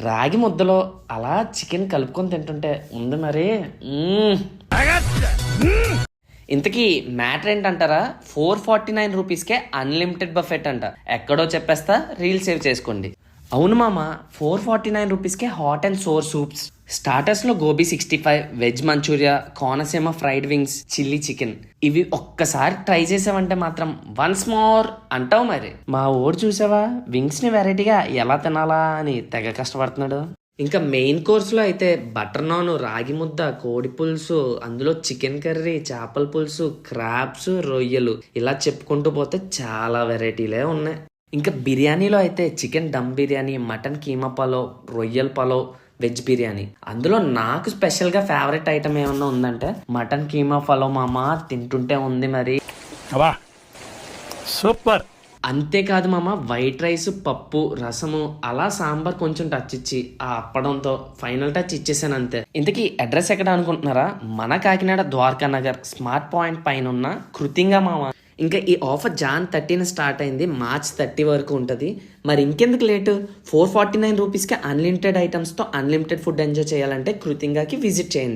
రాగి ముద్దలో అలా చికెన్ కలుపుకొని తింటుంటే ఉంది మరి. ఇంతకీ మ్యాటర్ ఏంటంటారా? 449 రూపీస్కే అన్లిమిటెడ్ బఫెట్ అంట. ఎక్కడో చెప్పేస్తా, రీల్ సేవ్ చేసుకోండి. అవును మామ, 449 రూపీస్కే హాట్ అండ్ సోర్ సూప్స్, స్టార్టర్స్లో gobi 65, veg Manchuria, Konaseema fried wings, chilli chicken. ఇవి ఒక్కసారి ట్రై చేసావంటే మాత్రం వన్స్ మోర్ అంటావు మరి. మా ఊరు చూసావా, వింగ్స్ని వెరైటీగా ఎలా తినాలా అని తెగ కష్టపడుతున్నాడు. ఇంకా మెయిన్ కోర్స్లో అయితే బటర్ నాన్, రాగి ముద్ద, కోడి పులుసు, అందులో చికెన్ కర్రీ, చేపల పులుసు, క్రాబ్స్, రొయ్యలు, ఇలా చెప్పుకుంటూ పోతే చాలా వెరైటీలే ఉన్నాయి. ఇంకా బిర్యానీలో అయితే చికెన్ దమ్ బిర్యానీ, మటన్ కీమా పలావ్, రొయ్యల పలావ్, వెజ్ బిర్యానీ. అందులో నాకు స్పెషల్గా ఫేవరెట్ ఐటమ్ ఏమన్నా ఉందంటే మటన్ కీమా పలావ్ మామ, తింటుంటే ఉంది మరి. సూపర్. అంతేకాదు మామ, వైట్ రైస్, పప్పు, రసము, అలా సాంబార్ కొంచెం టచ్ ఇచ్చి ఆ అప్పడంతో ఫైనల్ టచ్ ఇచ్చేసాను అంతే. ఇంతకీ అడ్రస్ ఎక్కడ అనుకుంటున్నారా? మన కాకినాడ ద్వారకా నగర్ స్మార్ట్ పాయింట్ పైన ఉన్న కృతింగా మామ. ఇంకా ఈ ఆఫర్ Jan 30 స్టార్ట్ అయింది, March 30 వరకు ఉంటుంది. మరి ఇంకెందుకు లేటు? 449 రూపీస్కి అన్లిమిటెడ్ ఐటమ్స్తో అన్లిమిటెడ్ ఫుడ్ ఎంజాయ్ చేయాలంటే కృతింగాకి విజిట్ చేయండి.